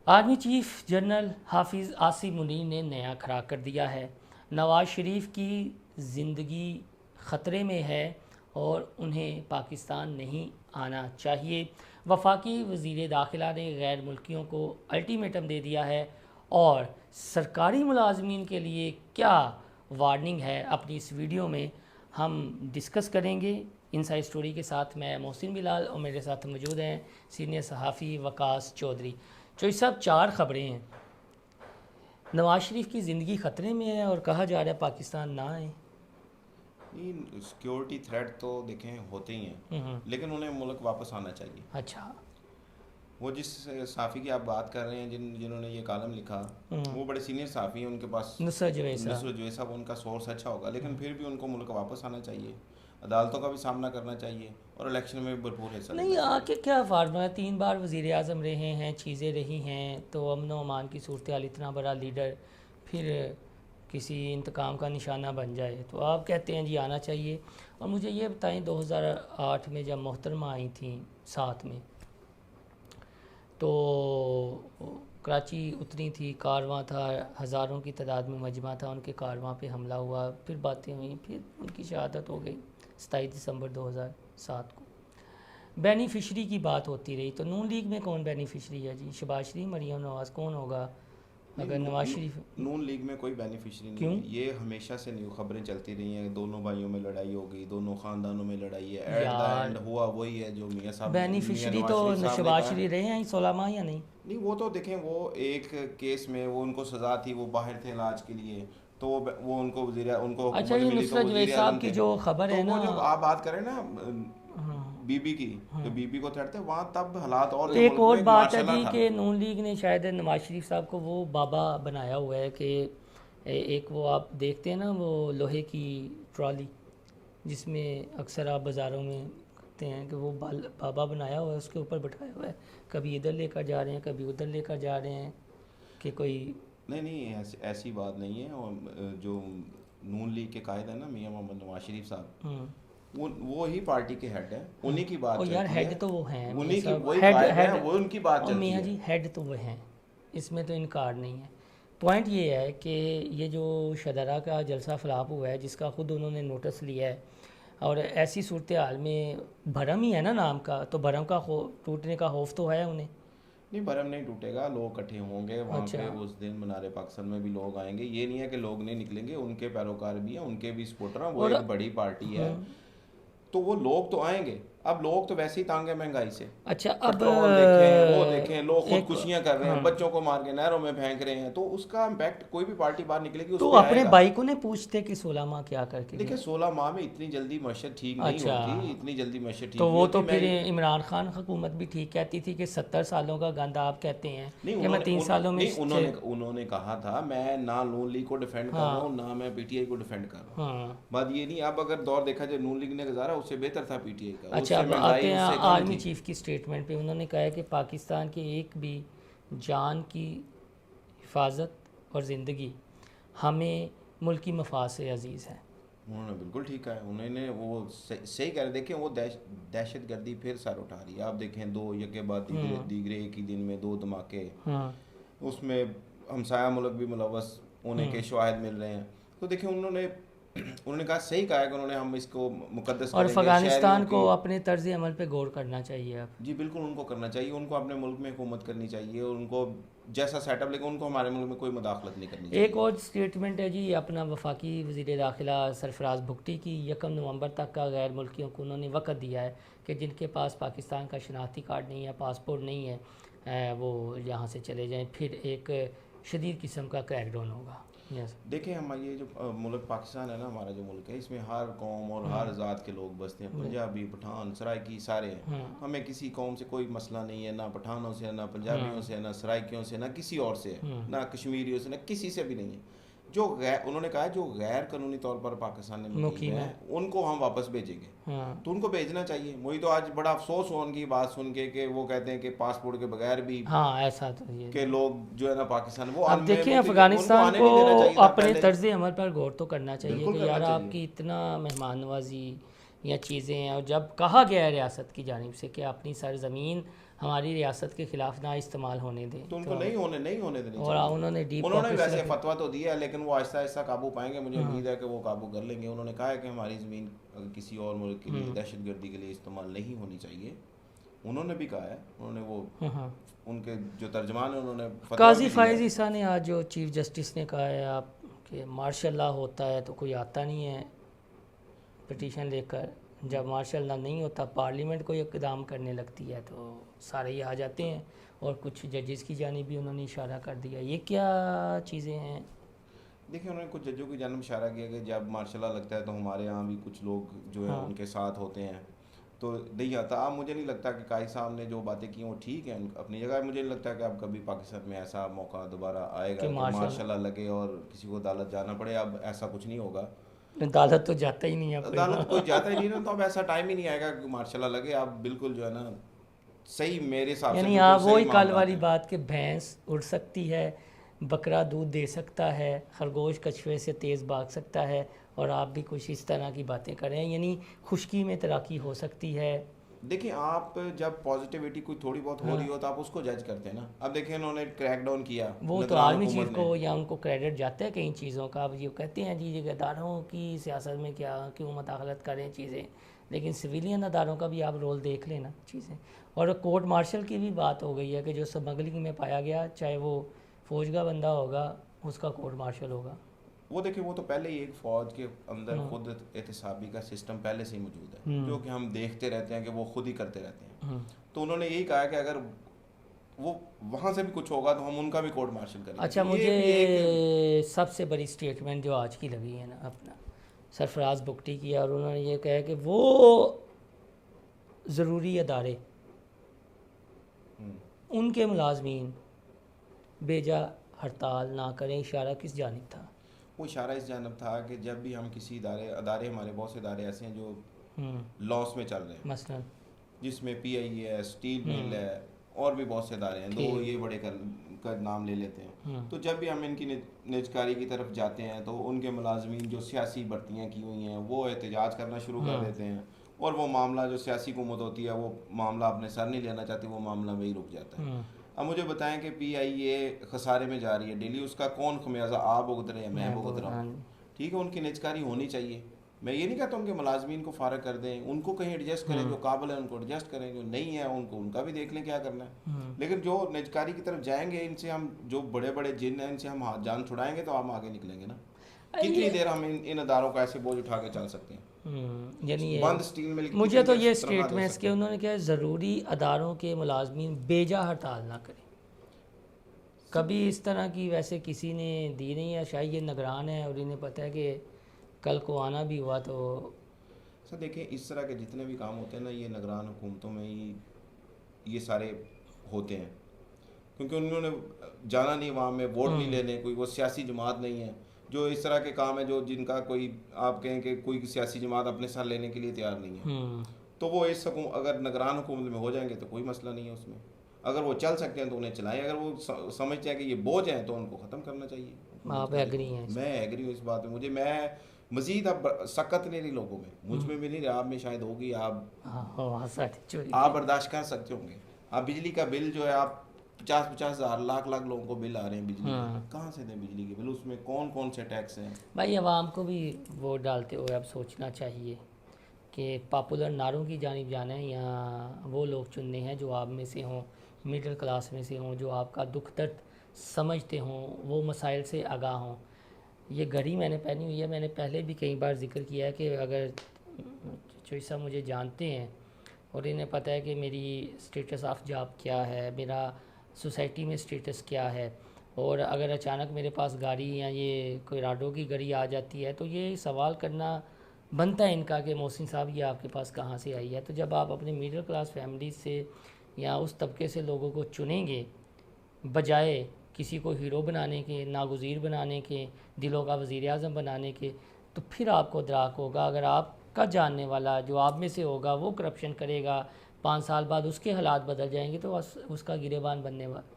Army chief general हाफिज़ आसिम मुनीर ने नया खड़ा कर दिया है। नवाज शरीफ की ज़िंदगी ख़तरे में है और उन्हें पाकिस्तान नहीं आना चाहिए। वफाकी वज़ीर दाखिला ने गैर मुल्कियों को अल्टीमेटम दे दिया है और सरकारी मुलाजमीन के लिए क्या वार्निंग है, अपनी इस वीडियो में हम डिस्कस करेंगे। इनसाइड स्टोरी के साथ मैं मोहसिन बिलाल और मेरे साथ मौजूद हैं सीनियर सहाफ़ी वकास चौधरी। चौधरी साहब, 4 खबरें हैं। नवाज शरीफ की ज़िंदगी ख़तरे में है और कहा जा रहा है पाकिस्तान ना आए। नहीं, सिक्योरिटी थ्रेट तो देखें होते ही हैं, लेकिन उन्हें मुल्क वापस आना चाहिए। अच्छा। वो जिस साफ़ी की आप बात कर रहे हैं, जिन्होंने ये कॉलम लिखा, वो बड़े सीनियर साफ़ी हैं, उनके पास नुसरत जवेसा। नुसरत जवेसा, वो उनका सोर्स अच्छा होगा, लेकिन फिर भी उनको मुल्क वापस आना चाहिए, अदालतों का भी सामना करना चाहिए और इलेक्शन में भी भरपूर हिस्सा नहीं, लेना चाहिए। आके क्या फार्मा है, 3 बार वज़ीर आज़म रहे हैं, चीज़ें रही हैं, तो अमन व अमान की सूरत हाल, इतना बड़ा लीडर फिर किसी इंतकाम का निशाना बन जाए, तो आप कहते हैं जी आना चाहिए। और मुझे ये बताएं, 2008 में जब मोहतरमा आई थी साथ में, तो कराची उतरी थी, कारवां था, हज़ारों की तादाद में मजमा था, उनके कारवां पे हमला हुआ, फिर बातें हुई, फिर उनकी शहादत हो गई 27 दिसंबर 2007 को। बेनिफिशरी की बात होती रही, तो नून लीग में कौन बेनिफिशरी है जी? शहबाज शरीफ, मरीम नवाज़, कौन होगा अगर नवाज शरीफ? नून लीग में कोई बेनिफिशियरी नहीं क्यों है। ये हमेशा से न्यू खबरें चलती रही हैं, दोनों भाइयों में लड़ाई हो गई, दोनों ख़ानदानों में लड़ाई है, एट द यार? एंड हुआ वही है जो मियाँ बेनिफिशरी नवाज तो शरीफ साहब ने शहबाज कहा है। शरीफ रहे हैं 16 माह या नहीं? नहीं, वो तो देखें, वो एक केस में वो उनको सज़ा थी, वो बाहर थे इलाज के लिए, तो वो उनको उनको अच्छा, हुकूमत ये मिली तो नुसरत जवेद वजीर साहब आजम की थे। जो खबर तो है वो ना। जब आप बात करें ना हाँ। बीबी की, तो हाँ। बीबी को थड़ते वहाँ तब हालात और तो थे एक मुल्क और में, बात है माशाल्लाह जी था। कि नून लीग ने शायद नवाज शरीफ साहब को वो बाबा बनाया हुआ है कि एक वो आप देखते हैं ना, वो लोहे की ट्रॉली जिसमें अक्सर आप बाज़ारों में देखते हैं कि वो बाबा बनाया हुआ है, उसके ऊपर बैठाया हुआ है, कभी इधर लेकर जा रहे हैं, कभी उधर लेकर जा रहे हैं कि कोई। नहीं नहीं, ऐसी बात नहीं है। और जो नून लीग के कायद है ना, मियाँ मोहम्मद नवाज शरीफ साहब, हम्म। वो ही पार्टी के हेड है, हाँ। उन्हीं की बात और यार, चलती है। हेड तो वो हैं मियाँ उन्हीं की साहब, वही हेड कायद है, हेड। वो उनकी बात और चलती मियाँ है। जी, हेड तो वो हैं, इसमें तो इनकार नहीं है। पॉइंट ये है कि ये जो शदरा का जलसा फलाप हुआ है, जिसका ख़ुद उन्होंने नोटिस लिया है, और ऐसी सूरत हाल में भरम ही है ना नाम का, तो भरम का टूटने का खौफ तो है उन्हें। नहीं, भरम नहीं टूटेगा, लोग इकट्ठे होंगे वहाँ अच्छा। पे, उस दिन मनारे पाकिस्तान में भी लोग आएंगे। ये नहीं है कि लोग नहीं निकलेंगे, उनके पैरोकार भी हैं, उनके भी सपोर्टर हैं, वो और एक बड़ी पार्टी है, हम्म, तो वो लोग तो आएंगे। अब लोग तो वैसे ही तंग है महंगाई से, अच्छा। अब पेट्रोल देखें, वो देखें, लोग एक। खुदकुशियां कर रहे हैं, हाँ। बच्चों को मार के नहरों में फेंक रहे हैं, तो उसका इम्पैक्ट कोई भी पार्टी बाहर निकलेगी उस तो पर अपने आएगा। भाई को ने पूछते कि 16 माह क्या करके देखिए, गए? 16 माह में इतनी जल्दी मशहद ठीक नहीं अच्छा। होती, इतनी जल्दी मशहद ठीक तो नहीं वो होती। तो मैं फिर इमरान खान हुकूमत भी ठीक कहती थी कि 70 सालों का गंद, आप कहते हैं नहीं, कि मैं 3 सालों में नहीं, उन्होंने कहा था, मैं ना नून लीग को डिफेंड कर रहा हाँ। हूँ, ना मैं पीटीआई को डिफेंड कर रहा हूँ। हाँ। बात ये नहीं, अब अगर दौर देखा जाए, नून लीग ने गुजारा उससे बेहतर था पीटीआई का, अच्छा, उससे अब महंगाई आते हैं उससे कम आर्मी थी। चीफ की स्टेटमेंट पे। उन्होंने कहा है कि पाकिस्तान के एक भी जान की हिफाजत और ज़िंदगी हमें मुल्क की मफाद से अजीज़ है। उन्होंने बिल्कुल ठीक कहा है, उन्होंने वो सही कह रहे। देखें, वो दहशत गर्दी फिर सर उठा रही है। आप देखें, दो यके बाद दीगरे हम्म। दीगरे एक ही दिन में 2 धमाके, हाँ। उसमें हमसाया मुल्क भी मुलवस होने के हम्म। शवाहिद मिल रहे हैं। तो देखिए, उन्होंने कहा, सही कहा है कि उन्होंने हम इसको मुकद्दस और करेंगे शहरियों अफ़गानिस्तान को की। अपने तर्ज अमल पे गौर करना चाहिए अब। जी बिल्कुल, उनको करना चाहिए, उनको अपने मुल्क में हुकूमत करनी चाहिए, और उनको जैसा सेटअप, लेकिन उनको हमारे मुल्क में कोई मुदाखलत नहीं करनी एक चाहिए। और स्टेटमेंट है जी अपना वफाकी वज़ीर दाखिला सरफराज भुगटी की। 1 नवंबर तक का गैर मुल्कियों को उन्होंने वक़्त दिया है कि जिनके पास पाकिस्तान का शनाख्ती कार्ड नहीं है, पासपोर्ट नहीं है, वो यहाँ से चले जाएं, फिर एक शदीद किस्म का क्रैकडाउन होगा। यस। देखें, हम ये जो मुल्क पाकिस्तान है ना, हमारा जो मुल्क है, इसमें हर कौम और हर ज़ात के लोग बसते हैं, पंजाबी, पठान, सराइकी, सारे हैं। हाँ। हमें किसी कौम से कोई मसला नहीं है, ना पठानों से, ना पंजाबियों हाँ। से, ना सराइकियों से, ना किसी और से है, हाँ। ना कश्मीरियों से, ना किसी से भी नहीं है। जो गैर उन्होंने कहा है, जो गैर कानूनी तौर पर पाकिस्तान में मुकीम मुकीम है, है। उनको हम वापस भेजेंगे। हाँ। तो उनको भेजना चाहिए। मुझे तो आज बड़ा अफसोस हुआ उनकी बात सुन के, कि वो कहते हैं कि पासपोर्ट के बगैर भी हाँ, ऐसा तो ये के तो। लोग जो है ना पाकिस्तान, वो अब देखें, उनको अफ़गानिस्तान आने को नहीं देना चाहिए था अपने पहले। तर्ज अमल पर गौर तो करना चाहिए बिल्कुल कि करना यार चाहिए। आपकी इतना मेहमान नवाजी या चीज़ें हैं, और जब कहा गया है रियासत की जानिब से कि अपनी सरज़मीन हमारी रियासत के ख़िलाफ़ ना इस्तेमाल होने दें। तो उनको नहीं होने देनी और चाहिए। उन्होंने डीप उन्होंने पॉकेट्स वैसे रखे। फतवा तो दिया है, लेकिन वो आहिस्ता आहिस्ता काबू पाएंगे। मुझे उम्मीद है कि वो काबू कर लेंगे। उन्होंने कहा है कि हमारी ज़मीन किसी और मुल्क के लिए दहशतगर्दी के लिए इस्तेमाल नहीं होनी चाहिए। उन्होंने भी कहा है, उन्होंने वो उनके जो तर्जमान है उन्होंने फतवा काजी भी दिया फाइज है। ईसा ने आज जो चीफ जस्टिस ने कहा है आप कि मार्शल लॉ होता है तो कोई आता नहीं है पिटीशन लेकर, जब मार्शल लॉ नहीं होता पार्लियामेंट कोई इक़दाम करने लगती है तो सारे ही आ जाते हैं। और कुछ जजेस की जानिब भी उन्होंने इशारा कर दिया। ये क्या चीज़ें हैं? देखिए, उन्होंने कुछ जजों की जानिब इशारा किया कि जब मार्शल लॉ लगता है तो हमारे यहाँ भी कुछ लोग जो है उनके साथ होते हैं, तो नहीं आता। अब मुझे नहीं लगता कि काई साहब ने जो बातें की वो ठीक है अपनी जगह। मुझे नहीं लगता कि अब कभी पाकिस्तान में ऐसा मौका दोबारा आएगा कि मार्शल लॉ लगे और किसी को अदालत जाना पड़े। अब ऐसा कुछ नहीं होगा। अदालत तो जाता ही नहीं है, अदालत कोई जाता ही नहीं ना, तो अब ऐसा टाइम ही नहीं आएगा कि मार्शल लॉ लगे। आप बिल्कुल जो है ना सही, मेरे हिसाब से यानी बिल्कुल आप सही वही कल मामला वाली है। बात कि भैंस उड़ सकती है, बकरा दूध दे सकता है, खरगोश कछुए से तेज़ भाग सकता है, और आप भी कुछ इस तरह की बातें करें। यानी खुश्की में तराकी हो सकती है। देखिए, आप जब पॉजिटिविटी कोई थोड़ी बहुत हो रही हो तो आप उसको जज करते हैं ना। अब देखिए, उन्होंने क्रैकडाउन किया वो तो निगरान आर्मी हुकूमत चीफ ने। को या उनको क्रेडिट जाता है कई चीज़ों का। अब ये कहते हैं जी अदारों की सियासत में क्या क्यों मदाखलत करें चीज़ें, लेकिन सिविलियन अदारों का भी आप रोल देख लेना चीज़ें। और कोर्ट मार्शल की भी बात हो गई है कि जो स्मगलिंग में पाया गया, चाहे वो फौज का बंदा होगा, उसका कोर्ट मार्शल होगा। वो देखिए, वो तो पहले ही एक फ़ौज के अंदर खुद एहतसाबी का सिस्टम पहले से ही मौजूद है, जो कि हम देखते रहते हैं कि वो खुद ही करते रहते हैं। तो उन्होंने यही कहा कि अगर वो वहाँ से भी कुछ होगा तो हम उनका भी कोर्ट मार्शल करेंगे। अच्छा, तो ये मुझे भी एक सबसे बड़ी स्टेटमेंट जो आज की लगी है ना अपना सरफराज बुगटी की, और उन्होंने ये कहा कि वो ज़रूरी अदारे उनके मुलाजमीन बेजा हड़ताल ना करें। इशारा किस जानिब था? वो इशारा इस जानब था कि जब भी हम किसी अदारे हमारे बहुत से अदारे ऐसे हैं जो लॉस में चल रहे हैं, मसलन जिसमें PI है, स्टील मिल है, और भी बहुत से अदारे हैं, दो ये बड़े कर नाम ले लेते हैं। तो जब भी हम इनकी निजकारी की तरफ जाते हैं तो उनके मुलाजमीन जो सियासी भर्तियाँ की हुई हैं वो एहतजाज करना शुरू कर देते हैं, और वो मामला जो सियासी हुकूमत होती है वो मामला अपने सर नहीं लेना चाहती, वो मामला वही रुक जाता है। अब मुझे बताएं कि PI ये खसारे में जा रही है डेली, उसका कौन खमियाजा आप भुगत रहे हैं, मैं भुगत रहा हूँ। ठीक है, उनकी निजकारी होनी चाहिए। मैं ये नहीं कहता उनके मुलाजमीन को फारग कर दें, उनको कहीं एडजस्ट करें, जो काबिल है उनको एडजस्ट करें, जो नहीं है उनको उनका भी देख लें क्या करना है। लेकिन जो निजकारी की तरफ जाएंगे, इनसे हम जो बड़े बड़े जिन हैं इनसे हम हाथ जान छुड़ाएंगे तो हम आगे निकलेंगे ना। कितनी देर हम इन अदारों का ऐसे बोझ उठा के चल सकते हैं? यानी बंद स्टील मिल मुझे तो ये स्टेटमेंट्स के उन्होंने क्या ज़रूरी अदारों के मुलाजमीन बेजा हड़ताल ना करें, कभी इस तरह की वैसे किसी ने दी नहीं है। शायद ये निगरान है और इन्हें पता है कि कल को आना भी हुआ तो। सर देखिए, इस तरह के जितने भी काम होते हैं ना, ये निगरान हुकूमतों में ही ये सारे होते हैं, क्योंकि उन्होंने जाना नहीं वहाँ में, वोट नहीं लेने, कोई वो सियासी जमात नहीं है। जो इस तरह के काम है जो जिनका कोई आप कहें कि कोई सियासी जमात अपने साथ लेने के लिए तैयार नहीं है, तो वो इस अगर निगरान हुकूमत में हो जाएंगे तो कोई मसला नहीं है उसमें। अगर वो चल सकते हैं तो उन्हें चलाएं, अगर वो समझते हैं कि ये बोझ हैं तो उनको ख़त्म करना चाहिए। आप एग्री हैं? मैं एग्री हूँ इस बात में। मैं मज़ीद अब सख्त नहीं रही लोगों में, मुझ में भी नहीं रही, आप में शायद होगी। आप बर्दाश्त कर सकते होंगे। आप बिजली का बिल जो है, आप 50-50 हज़ार लाख लोगों को बिल आ रहे हैं बिजली के, कहाँ से दें बिजली के बिल? उसमें कौन कौन से टैक्स हैं? भाई आवाम को भी वोट डालते हुए अब सोचना चाहिए कि पॉपुलर नारों की जानिब जाना है या वो लोग चुनने हैं जो आप में से हों, मिडिल क्लास में से हों, जो आपका दुख दर्द समझते हों, वो मसाइल से आगाह हों। ये घड़ी मैंने पहनी हुई है, मैंने पहले भी कई बार जिक्र किया है कि अगर चोइसा मुझे जानते हैं और इन्हें पता है कि मेरी स्टेटस ऑफ जॉब क्या है, मेरा सोसाइटी में स्टेटस क्या है, और अगर अचानक मेरे पास गाड़ी या ये कोई राडो की गाड़ी आ जाती है तो ये सवाल करना बनता है इनका कि मोहसिन साहब ये आपके पास कहाँ से आई है। तो जब आप अपने मिडिल क्लास फैमिली से या उस तबके से लोगों को चुनेंगे बजाय किसी को हीरो बनाने के, नागुज़ीर बनाने के, दिलों का वज़ीर आज़म बनाने के, तो फिर आपको दराक होगा। अगर आपका जानने वाला जो आप में से होगा वो करप्शन करेगा, 5 साल बाद उसके हालात बदल जाएंगे तो उसका गिरेबान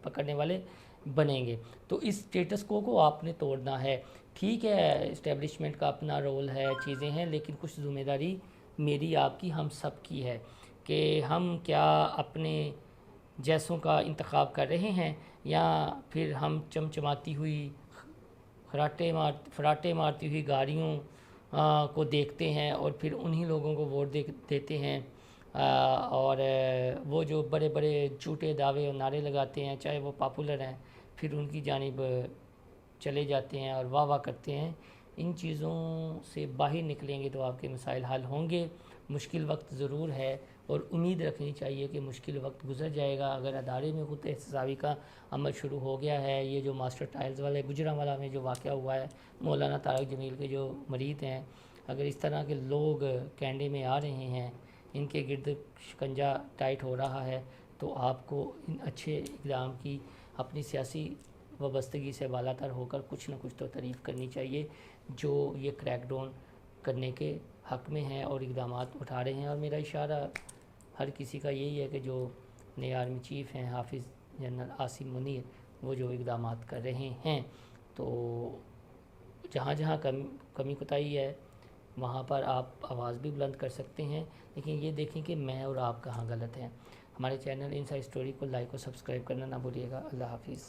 पकड़ने वाले बनेंगे। तो इस स्टेटस को आपने तोड़ना है। ठीक है, इस्टेब्लिशमेंट का अपना रोल है, चीज़ें हैं, लेकिन कुछ ज़िम्मेदारी मेरी आपकी हम सब की है कि हम क्या अपने जैसों का इंतखाब कर रहे हैं, या फिर हम चमचमाती हुई फराटे मारती हुई गाड़ियों को देखते हैं और फिर उन्हीं लोगों को वोट देते हैं। और वो जो बड़े बड़े झूठे दावे और नारे लगाते हैं, चाहे वो पॉपुलर हैं, फिर उनकी जानिब चले जाते हैं और वाह वाह करते हैं। इन चीज़ों से बाहर निकलेंगे तो आपके मसाइल हल होंगे। मुश्किल वक्त ज़रूर है और उम्मीद रखनी चाहिए कि मुश्किल वक्त गुजर जाएगा। अगर अदारे में खुद एहतसाबी का अमल शुरू हो गया है, ये जो मास्टर टाइल्स वाले गुजरांवाला में जो वाक़या हुआ है, मौलाना तारक जमील के जो मरीद हैं, अगर इस तरह के लोग कैंडे में आ रहे हैं, इनके गिर्द शिकंजा टाइट हो रहा है, तो आपको इन अच्छे इक़दाम की अपनी सियासी वाबस्तगी से बालातर होकर कुछ न कुछ तो तारीफ़ करनी चाहिए, जो ये क्रैकडाउन करने के हक़ में हैं और इक़दाम उठा रहे हैं। और मेरा इशारा हर किसी का यही है कि जो नए आर्मी चीफ़ हैं हाफिज़ जनरल आसिम मुनीर, वो जो इक़दाम कर रहे हैं, तो जहाँ जहाँ कमी कोताही है वहाँ पर आप आवाज़ भी बुलंद कर सकते हैं, लेकिन ये देखें कि मैं और आप कहाँ गलत हैं। हमारे चैनल इनसाइड स्टोरी को लाइक और सब्सक्राइब करना ना भूलिएगा। अल्लाह हाफिज़।